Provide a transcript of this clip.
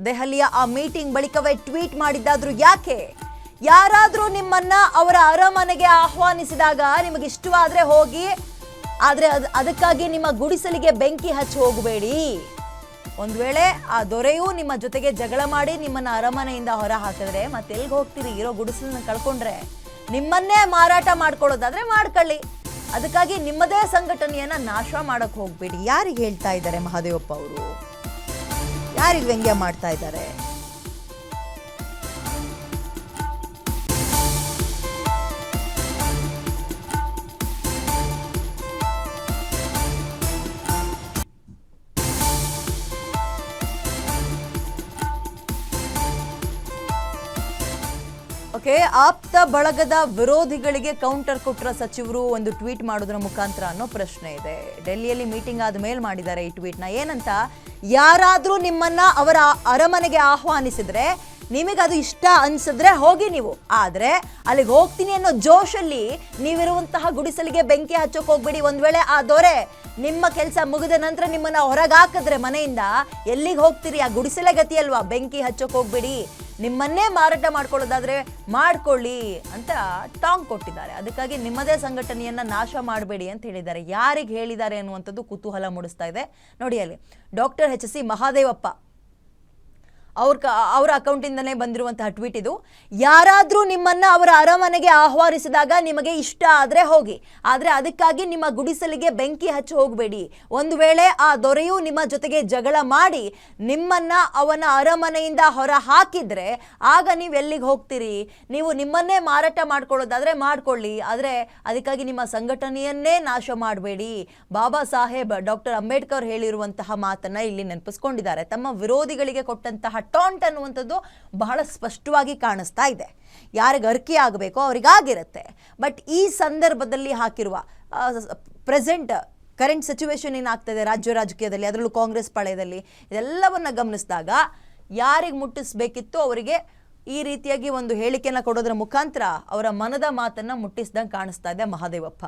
ದೆಹಲಿಯ ಆ ಮೀಟಿಂಗ್ ಬಳಿಕವೇ ಟ್ವೀಟ್ ಮಾಡಿದ್ದಾದ್ರು ಯಾಕೆ? ಯಾರಾದರೂ ನಿಮ್ಮನ್ನ ಅವರ ಅರಮನೆಗೆ ಆಹ್ವಾನಿಸಿದಾಗ ನಿಮಗೆ ಇಷ್ಟವಾದ್ರೆ ಹೋಗಿ, ಆದರೆ ಅದಕ್ಕಾಗಿ ನಿಮ್ಮ ಗುಡಿಸಲಿಗೆ ಬೆಂಕಿ ಹಚ್ಚಿ ಹೋಗಬೇಡಿ. ಒಂದು ವೇಳೆ ಆ ದೊರೆಯೂ ನಿಮ್ಮ ಜೊತೆಗೆ ಜಗಳ ಮಾಡಿ ನಿಮ್ಮನ್ನ ಅರಮನೆಯಿಂದ ಹೊರ ಹಾಕಿದ್ರೆ ಮತ್ತೆ ಎಲ್ಲಿಗೆ ಹೋಗ್ತೀರಿ? ಇರೋ ಗುಡಿಸಲನ್ನ ಕಳ್ಕೊಂಡ್ರೆ ನಿಮ್ಮನ್ನೇ ಮಾರಾಟ ಮಾಡ್ಕೊಳ್ಳೋದಾದ್ರೆ ಮಾಡ್ಕೊಳ್ಳಿ, ಅದಕ್ಕಾಗಿ ನಿಮ್ಮದೇ ಸಂಘಟನೆಯನ್ನ ನಾಶ ಮಾಡಕ್ ಹೋಗ್ಬೇಡಿ. ಯಾರಿಗೆ ಹೇಳ್ತಾ ಇದ್ದಾರೆ ಮಹದೇವಪ್ಪ ಅವರು? ಯಾರಿಗೆ ವ್ಯಂಗ್ಯ ಮಾಡ್ತಾ ಇದ್ದಾರೆ? ಓಕೆ, ಆಪ್ತ ಬಳಗದ ವಿರೋಧಿಗಳಿಗೆ ಕೌಂಟರ್ ಕೊಟ್ರ ಸಚಿವರು ಒಂದು ಟ್ವೀಟ್ ಮಾಡೋದ್ರ ಮುಖಾಂತರ ಅನ್ನೋ ಪ್ರಶ್ನೆ ಇದೆ. ಡೆಲ್ಲಿಯಲ್ಲಿ ಮೀಟಿಂಗ್ ಆದ ಮೇಲೆ ಮಾಡಿದ್ದಾರೆ ಈ ಟ್ವೀಟ್ನ. ಏನಂತ? ಯಾರಾದರೂ ನಿಮ್ಮನ್ನ ಅವರ ಅರಮನೆಗೆ ಆಹ್ವಾನಿಸಿದ್ರೆ ನಿಮಗದು ಇಷ್ಟ ಅನ್ಸಿದ್ರೆ ಹೋಗಿ ನೀವು, ಆದರೆ ಅಲ್ಲಿಗೆ ಹೋಗ್ತೀನಿ ಅನ್ನೋ ಜೋಶಲ್ಲಿ ನೀವಿರುವಂತಹ ಗುಡಿಸಲಿಗೆ ಬೆಂಕಿ ಹಚ್ಚೋಕೆ ಹೋಗ್ಬೇಡಿ. ಒಂದು ವೇಳೆ ಆ ದೊರೆ ನಿಮ್ಮ ಕೆಲಸ ಮುಗಿದ ನಂತರ ನಿಮ್ಮನ್ನ ಹೊರಗೆ ಹಾಕಿದ್ರೆ ಮನೆಯಿಂದ ಎಲ್ಲಿಗೆ ಹೋಗ್ತೀರಿ? ಆ ಗುಡಿಸಲೇ ಗತಿ ಅಲ್ವಾ, ಬೆಂಕಿ ಹಚ್ಚೋಕೆ ಹೋಗ್ಬೇಡಿ. ನಿಮ್ಮನ್ನೇ ಮಾರಾಟ ಮಾಡ್ಕೊಳ್ಳೋದಾದ್ರೆ ಮಾಡ್ಕೊಳ್ಳಿ ಅಂತ ಟಾಂಗ್ ಕೊಟ್ಟಿದ್ದಾರೆ. ಅದಕ್ಕಾಗಿ ನಿಮ್ಮದೇ ಸಂಘಟನೆಯನ್ನ ನಾಶ ಮಾಡಬೇಡಿ ಅಂತ ಹೇಳಿದ್ದಾರೆ. ಯಾರಿಗೆ ಹೇಳಿದ್ದಾರೆ ಅನ್ನುವಂಥದ್ದು ಕುತೂಹಲ ಮೂಡಿಸ್ತಾ ಇದೆ. ನೋಡಿ ಅಲ್ಲಿ ಡಾಕ್ಟರ್ ಎಚ್ ಸಿ ಮಹಾದೇವಪ್ಪ ಅವರ ಅಕೌಂಟಿಂದನೇ ಬಂದಿರುವಂತಹ ಟ್ವೀಟ್ ಇದು. ಯಾರಾದರೂ ನಿಮ್ಮನ್ನ ಅವರ ಅರಮನೆಗೆ ಆಹ್ವಾನಿಸಿದಾಗ ನಿಮಗೆ ಇಷ್ಟ ಆದರೆ ಹೋಗಿ, ಆದರೆ ಅದಕ್ಕಾಗಿ ನಿಮ್ಮ ಗುಡಿಸಲಿಗೆ ಬೆಂಕಿ ಹಚ್ಚಿ ಹೋಗಬೇಡಿ. ಒಂದು ವೇಳೆ ಆ ದೊರೆಯು ನಿಮ್ಮ ಜೊತೆಗೆ ಜಗಳ ಮಾಡಿ ನಿಮ್ಮನ್ನ ಅವನ ಅರಮನೆಯಿಂದ ಹೊರ ಹಾಕಿದ್ರೆ ಆಗ ನೀವು ಎಲ್ಲಿಗೆ ಹೋಗ್ತೀರಿ? ನೀವು ನಿಮ್ಮನ್ನೇ ಮಾರಾಟ ಮಾಡ್ಕೊಳ್ಳೋದಾದ್ರೆ ಮಾಡ್ಕೊಳ್ಳಿ, ಆದರೆ ಅದಕ್ಕಾಗಿ ನಿಮ್ಮ ಸಂಘಟನೆಯನ್ನೇ ನಾಶ ಮಾಡಬೇಡಿ. ಬಾಬಾ ಸಾಹೇಬ್ ಡಾಕ್ಟರ್ ಅಂಬೇಡ್ಕರ್ ಹೇಳಿರುವಂತಹ ಮಾತನ್ನ ಇಲ್ಲಿ ನೆನಪಿಸ್ಕೊಂಡಿದ್ದಾರೆ. ತಮ್ಮ ವಿರೋಧಿಗಳಿಗೆ ಕೊಟ್ಟಂತಹ ಟಾಂಟ್ ಅನ್ನುವಂಥದ್ದು ಬಹಳ ಸ್ಪಷ್ಟವಾಗಿ ಕಾಣಿಸ್ತಾ ಇದೆ. ಯಾರಿಗೆ ಅರ್ಕೆ ಆಗಬೇಕೋ ಅವರಿಗಾಗಿರುತ್ತೆ. ಬಟ್ ಈ ಸಂದರ್ಭದಲ್ಲಿ ಹಾಕಿರುವ ಕರೆಂಟ್ ಸಿಚುವೇಶನ್ ಏನಾಗ್ತದೆ ರಾಜ್ಯ ರಾಜಕೀಯದಲ್ಲಿ, ಅದರಲ್ಲೂ ಕಾಂಗ್ರೆಸ್ ಪಾಳ್ಯದಲ್ಲಿ, ಇದೆಲ್ಲವನ್ನ ಗಮನಿಸಿದಾಗ ಯಾರಿಗೆ ಮುಟ್ಟಿಸ್ಬೇಕಿತ್ತು ಅವರಿಗೆ ಈ ರೀತಿಯಾಗಿ ಒಂದು ಹೇಳಿಕೆಯನ್ನು ಕೊಡೋದ್ರ ಮುಖಾಂತರ ಅವರ ಮನದ ಮಾತನ್ನ ಮುಟ್ಟಿಸ್ದಂಗೆ ಕಾಣಿಸ್ತಾ ಇದೆ ಮಹಾದೇವಪ್ಪ.